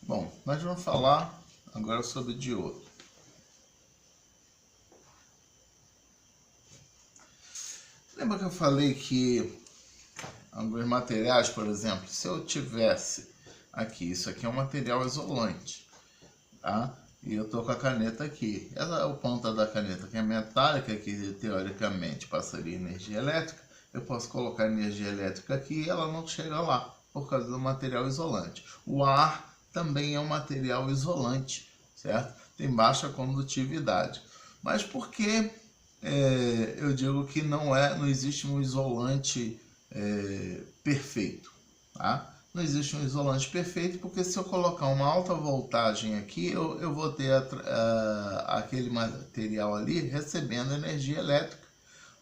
Bom, nós vamos falar agora sobre diodo. Lembra que eu falei que alguns materiais, por exemplo, se eu tivesse aqui, isso aqui é um material isolante, tá? E eu tô com a caneta aqui. Essa é a ponta da caneta que é metálica, que teoricamente passaria energia elétrica. Eu posso colocar energia elétrica aqui e ela não chega lá, por causa do material isolante. O ar também é um material isolante, certo? Tem baixa condutividade. Mas por que eu digo que não existe um isolante perfeito, tá? Não existe um isolante perfeito, porque se eu colocar uma alta voltagem aqui, eu vou ter aquele material ali recebendo energia elétrica,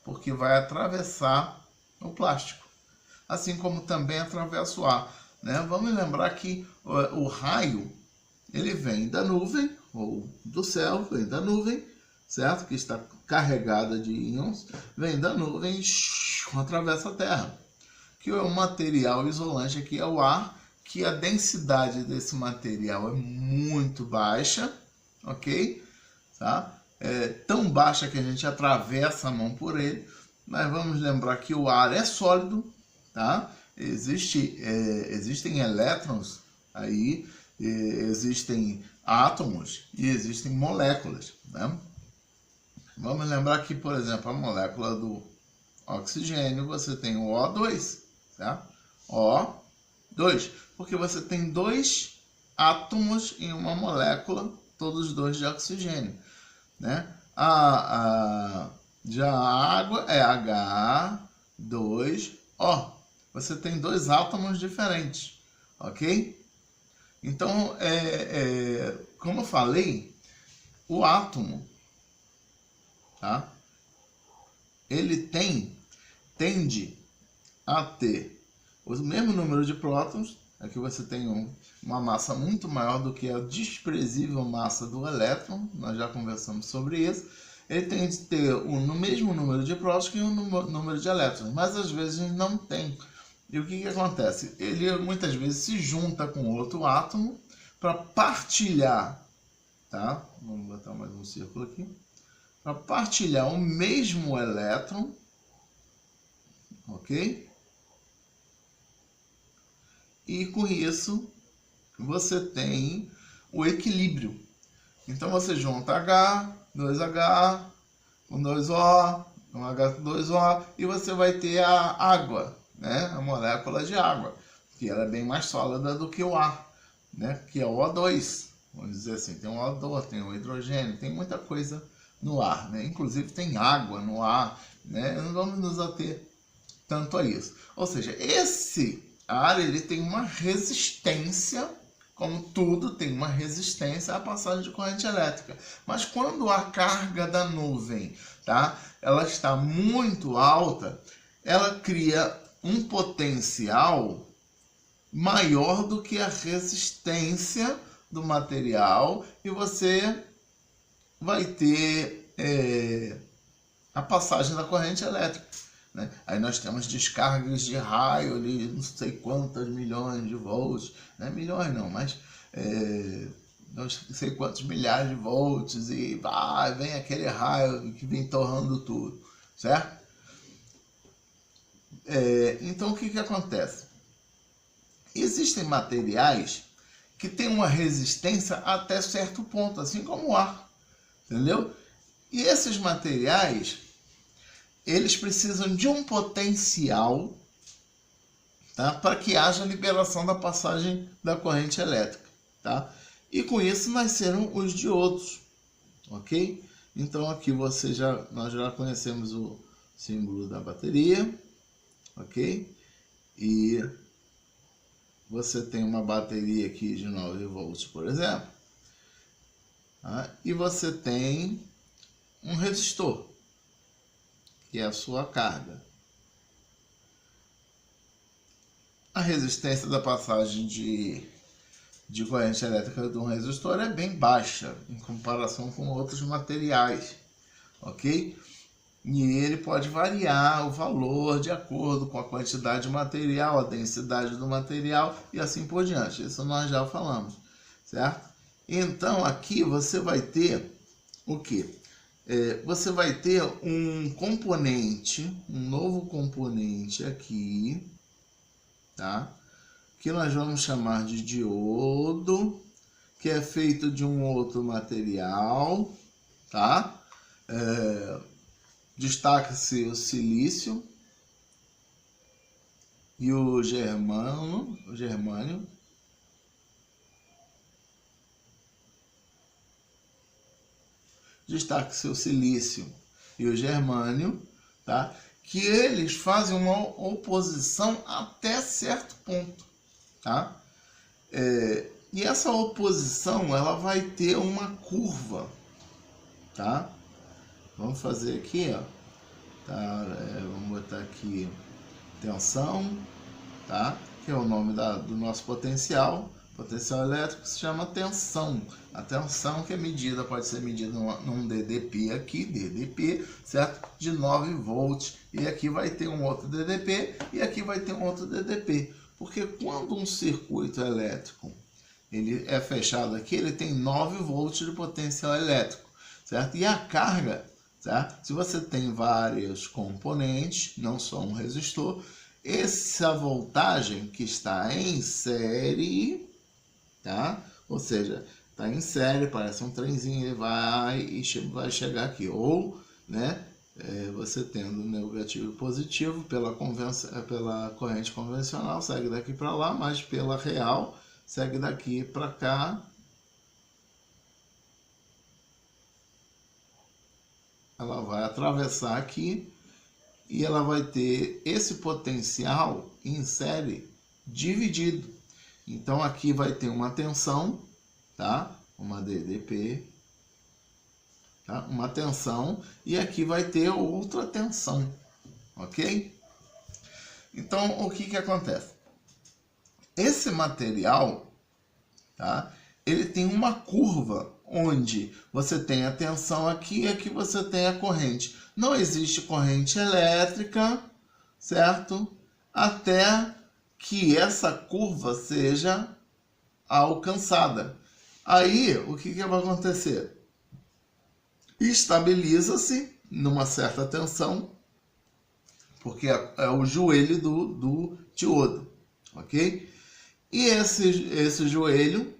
porque vai atravessar o plástico, assim como também atravessa o ar, né? Vamos lembrar que o raio, ele vem da nuvem, ou do céu, vem da nuvem, certo? Que está carregada de íons, vem da nuvem e atravessa a Terra. Que é um material isolante aqui é o ar, que a densidade desse material é muito baixa, ok? Tá? É tão baixa que a gente atravessa a mão por ele, mas vamos lembrar que o ar é sólido, tá? Existem elétrons aí, existem átomos e existem moléculas, né? Vamos lembrar que, por exemplo, a molécula do oxigênio, você tem o O2, tá? O2, porque você tem dois átomos em uma molécula, todos dois de oxigênio, né? Já a água é H2O. Você tem dois átomos diferentes, ok? Então, como eu falei, o átomo, tá? Ele tende a ter o mesmo número de prótons. Aqui você tem uma massa muito maior do que a desprezível massa do elétron, nós já conversamos sobre isso. Ele tem de ter o mesmo número de prótons que o número de elétrons, mas às vezes não tem. E o que acontece? Ele muitas vezes se junta com outro átomo para partilhar, tá? Vamos botar mais um círculo aqui. Para partilhar o mesmo elétron, ok? E com isso você tem o equilíbrio. Então você junta H, 2H, com 2O, com H2O, e você vai ter a água, né? A molécula de água, que ela é bem mais sólida do que o ar, né? Que é o O2. Vamos dizer assim, tem o O2, tem o hidrogênio, tem muita coisa no ar, né? Inclusive tem água no ar, né? Não vamos nos ater tanto a isso. Ou seja, esse ar, ele tem uma resistência, como tudo tem uma resistência à passagem de corrente elétrica. Mas quando a carga da nuvem, tá, ela está muito alta, ela cria um potencial maior do que a resistência do material, e você vai ter a passagem da corrente elétrica, né? Aí nós temos descargas de raio ali, não sei quantas milhões de volts, não é milhões não, mas não sei quantos milhares de volts, e vem aquele raio que vem torrando tudo, certo? Então o que acontece? Existem materiais que têm uma resistência até certo ponto, assim como o ar, entendeu? E esses materiais, eles precisam de um potencial, tá? Para que haja liberação da passagem da corrente elétrica, tá? E com isso nasceram os diodos, ok? Então aqui nós já conhecemos o símbolo da bateria, ok? E você tem uma bateria aqui de 9 volts, por exemplo, tá? E você tem um resistor, que é a sua carga. A resistência da passagem de corrente elétrica de um resistor é bem baixa em comparação com outros materiais, ok? E ele pode variar o valor de acordo com a quantidade de material, a densidade do material e assim por diante. Isso nós já falamos. certo? Então, aqui você vai ter o quê? Você vai ter um componente, um novo componente aqui, tá? Que nós vamos chamar de diodo, que é feito de um outro material, tá? Destaca-se o silício e o germânio. Destaca-se o silício e o germânio, tá? Que eles fazem uma oposição até certo ponto, tá? E essa oposição, ela vai ter uma curva, tá? Vamos fazer aqui, ó, tá? Vamos botar aqui tensão, tá? Que é o nome do nosso potencial. Potencial elétrico se chama tensão. A tensão que é medida, pode ser medida num DDP aqui, DDP, certo? De 9 volts. E aqui vai ter um outro DDP e aqui vai ter um outro DDP. Porque quando um circuito elétrico ele é fechado aqui, ele tem 9 volts de potencial elétrico, certo? E a carga, certo? Se você tem vários componentes, não só um resistor, essa voltagem que está em série, tá? Ou seja, está em série, parece um trenzinho, ele vai chegar aqui. Ou, né, você tendo negativo e positivo pela corrente convencional, segue daqui para lá, mas pela real, segue daqui para cá. Ela vai atravessar aqui e ela vai ter esse potencial em série dividido. Então aqui vai ter uma tensão, tá? Uma DDP, tá? Uma tensão, e aqui vai ter outra tensão, ok? Então o que acontece? Esse material, tá? Ele tem uma curva onde você tem a tensão aqui e aqui você tem a corrente. Não existe corrente elétrica, certo? Até que essa curva seja alcançada. Aí, o que vai acontecer? Estabiliza-se numa certa tensão, porque é o joelho do diodo, ok? E esse joelho,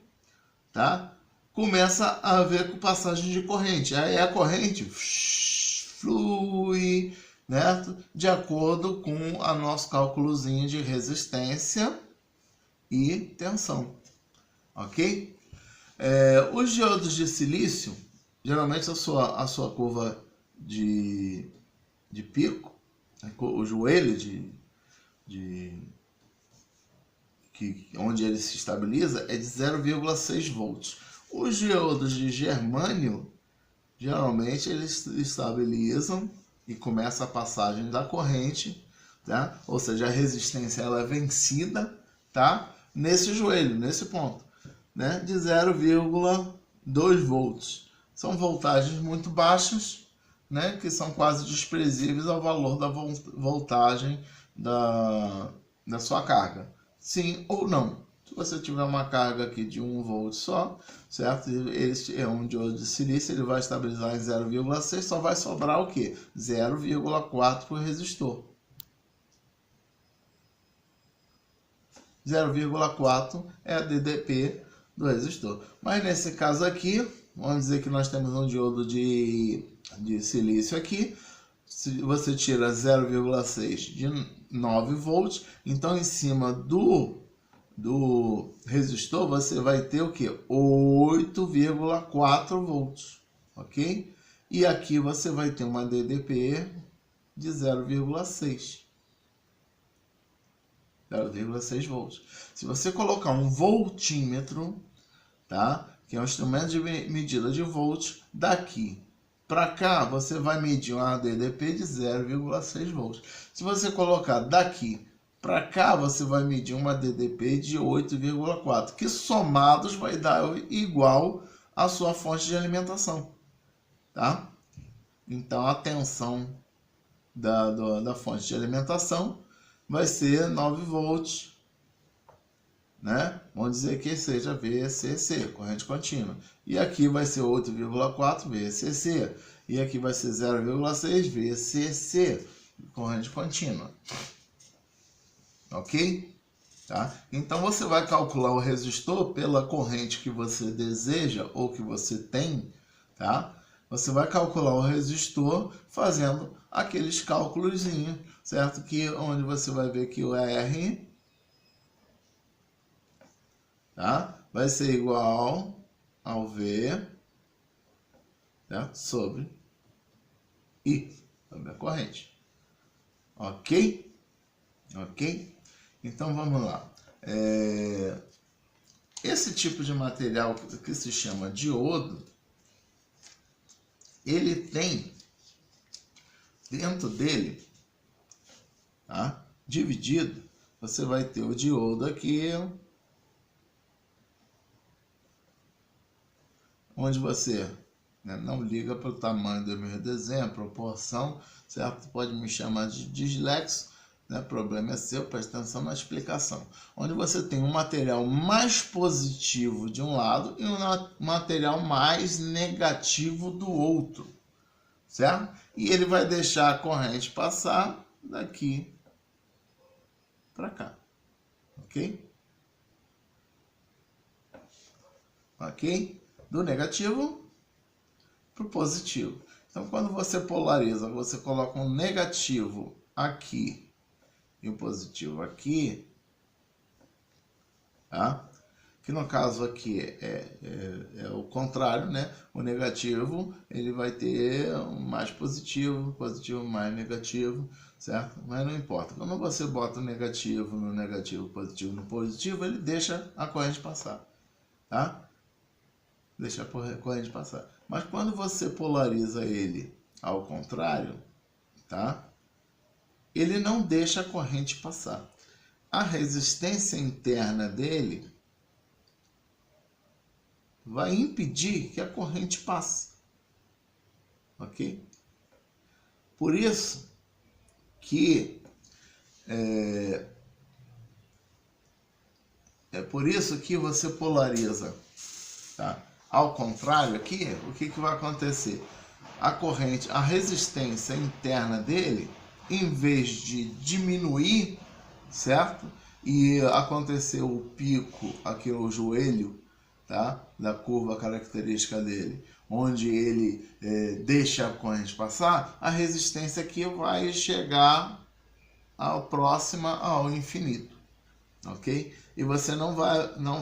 tá? Começa a haver passagem de corrente. Aí a corrente flui, né? De acordo com o nosso cálculozinho de resistência e tensão, ok? Os diodos de silício, geralmente a sua curva de pico, o joelho onde ele se estabiliza é de 0,6 volts. Os diodos de germânio, geralmente eles estabilizam e começa a passagem da corrente, tá? Ou seja, a resistência ela é vencida, tá? Nesse joelho, nesse ponto, né? De 0,2 volts. São voltagens muito baixas, né? Que são quase desprezíveis ao valor da voltagem da sua carga. Sim ou não. Se você tiver uma carga aqui de 1 volt só, certo? Este é um diodo de silício, ele vai estabilizar em 0,6, só vai sobrar o quê? 0,4 para o resistor. 0,4 é a DDP do resistor. Mas nesse caso aqui, vamos dizer que nós temos um diodo de silício aqui. Se você tira 0,6 de 9 volts, então em cima do resistor você vai ter o que? 8,4 volts, ok? E aqui você vai ter uma DDP de 0,6 volts. Se você colocar um voltímetro, tá? Que é um instrumento de medida de volts, daqui para cá você vai medir uma DDP de 0,6 volts. Se você colocar daqui para cá, você vai medir uma DDP de 8,4, que somados vai dar igual à sua fonte de alimentação, tá? Então a tensão da fonte de alimentação vai ser 9 volts, né? Vamos dizer que seja VCC, corrente contínua. E aqui vai ser 8,4 VCC. E aqui vai ser 0,6 VCC, corrente contínua. Ok? Tá? Então você vai calcular o resistor pela corrente que você deseja ou que você tem, tá? Você vai calcular o resistor fazendo aqueles cálculos, certo? Que onde você vai ver que o R, tá? Vai ser igual ao V, certo? Sobre I, sobre a corrente. Ok? Ok? Então vamos lá. Esse tipo de material que se chama diodo, ele tem dentro dele, tá? Dividido, você vai ter o diodo aqui, onde você, né, não liga para o tamanho do meu desenho, proporção, certo? Pode me chamar de dislexo. Né? O problema é seu, presta atenção na explicação. Onde você tem um material mais positivo de um lado e um material mais negativo do outro, certo? E ele vai deixar a corrente passar daqui para cá, ok? Ok? Do negativo para o positivo. Então, quando você polariza, você coloca um negativo aqui e o positivo aqui, tá? Que no caso aqui é o contrário, né? O negativo, ele vai ter um mais positivo, positivo mais negativo, certo? Mas não importa. Quando você bota o negativo no negativo, positivo no positivo, ele deixa a corrente passar, tá? Deixa a corrente passar. Mas quando você polariza ele ao contrário, tá? Ele não deixa a corrente passar. A resistência interna dele vai impedir que a corrente passe. Ok? Por isso que é por isso que você polariza, tá? Ao contrário aqui, o que vai acontecer? A corrente, a resistência interna dele, em vez de diminuir, certo? E acontecer o pico, aqui o joelho, tá? Da curva característica dele, onde ele deixa a corrente passar, a resistência aqui vai chegar próxima ao infinito, ok? E você não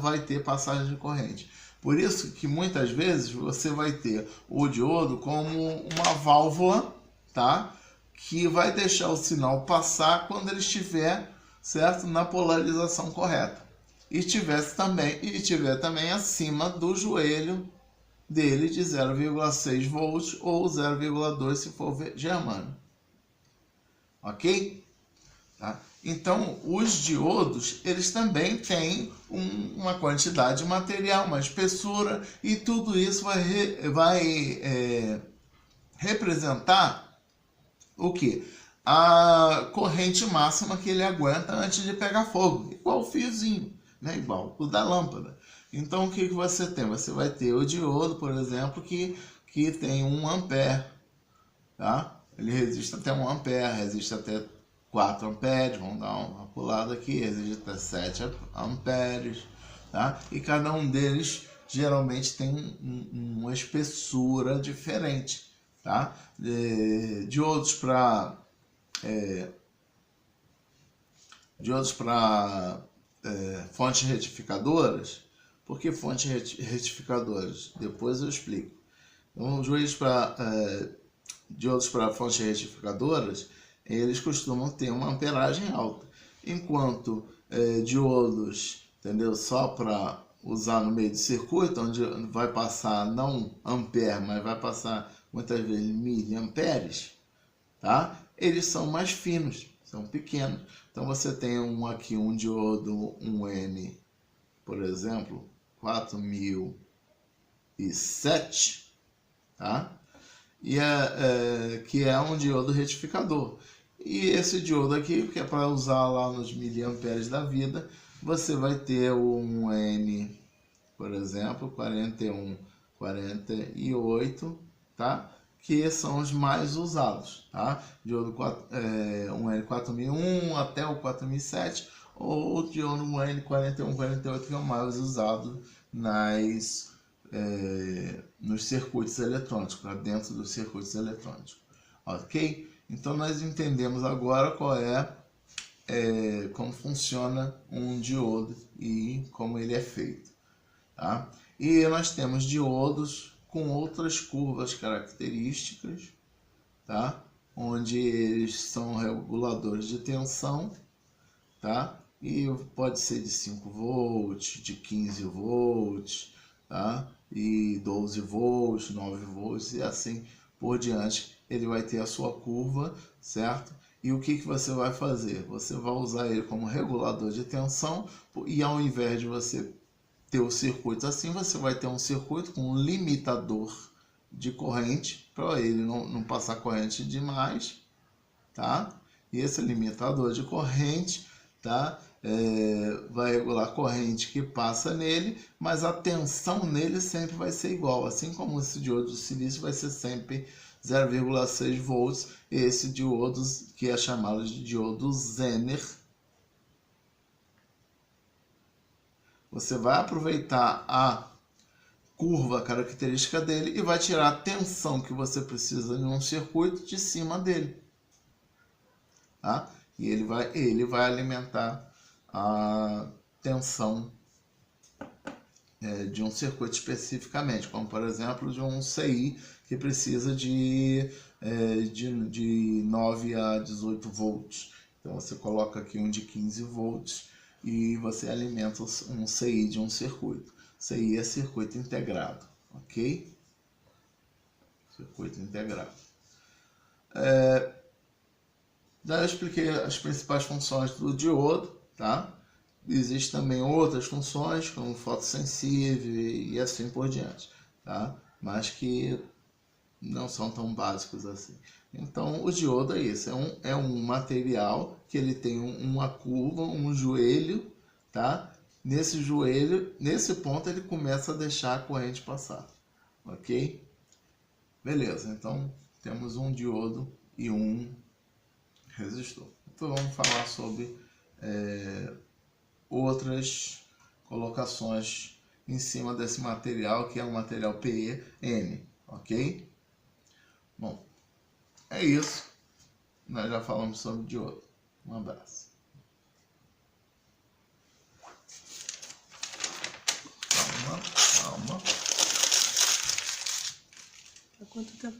vai ter passagem de corrente. Por isso que muitas vezes você vai ter o diodo como uma válvula, tá? Que vai deixar o sinal passar quando ele estiver, certo? Na polarização correta. E tiver também acima do joelho dele de 0,6 volts ou 0,2 se for germânio. Ok? Tá? Então, os diodos, eles também têm uma quantidade de material, uma espessura, e tudo isso vai representar o quê? A corrente máxima que ele aguenta antes de pegar fogo, igual o fiozinho, né? Igual o da lâmpada. Então, o que você tem? Você vai ter o diodo, por exemplo, que tem 1 ampere, tá? Ele resiste até 1 ampere, resiste até 4 amperes, vamos dar uma pulada aqui, resiste até 7 amperes, tá? E cada um deles geralmente tem uma espessura diferente, tá? Diodos para fontes retificadoras. Por que fontes retificadoras? Depois eu explico. Então, diodos para fontes retificadoras, eles costumam ter uma amperagem alta, enquanto diodos, entendeu? Só para usar no meio de circuito, onde vai passar não ampere, mas vai passar muitas vezes miliamperes, tá? Eles são mais finos, são pequenos. Então você tem aqui um diodo 1N, por exemplo, 4007, tá? E que é um diodo retificador. E esse diodo aqui, que é para usar lá nos miliamperes da vida, você vai ter um N, por exemplo, 41, 48, tá? Que são os mais usados, tá? Diodo um N4001 até o 4007, ou o diodo um N41, 48, que é o mais usado nos circuitos eletrônicos, para dentro dos circuitos eletrônicos, ok? Então nós entendemos agora como funciona um diodo e como ele é feito, tá? E nós temos diodos com outras curvas características, tá? Onde eles são reguladores de tensão, tá? E pode ser de 5 volts, de 15 volts, tá? E 12 volts, 9 volts e assim por diante. Ele vai ter a sua curva, certo? E o que você vai fazer? Você vai usar ele como regulador de tensão e ao invés de você ter o circuito assim, você vai ter um circuito com um limitador de corrente para ele não passar corrente demais, tá? E esse limitador de corrente, tá? Vai regular a corrente que passa nele, mas a tensão nele sempre vai ser igual, assim como esse diodo de silício vai ser sempre 0,6 volts, esse diodo que é chamado de diodo Zener. Você vai aproveitar a curva característica dele e vai tirar a tensão que você precisa em um circuito de cima dele, tá? E ele vai alimentar a tensão de um circuito especificamente, como por exemplo de um CI que precisa de 9 a 18 volts. Então você coloca aqui um de 15 volts e você alimenta um CI de um circuito. CI é circuito integrado, ok? Circuito integrado. Já eu expliquei as principais funções do diodo, tá? Existem também outras funções, como fotossensível e assim por diante, tá? Mas que não são tão básicos assim. Então, o diodo é isso, é um material que ele tem uma curva, um joelho, tá? Nesse joelho, nesse ponto, ele começa a deixar a corrente passar, ok? Beleza, então temos um diodo e um resistor. Então vamos falar sobre outras colocações em cima desse material, que é um material PEN, ok? Bom, é isso. Nós já falamos sobre diodo. Um abraço. Calma. Há quanto tempo?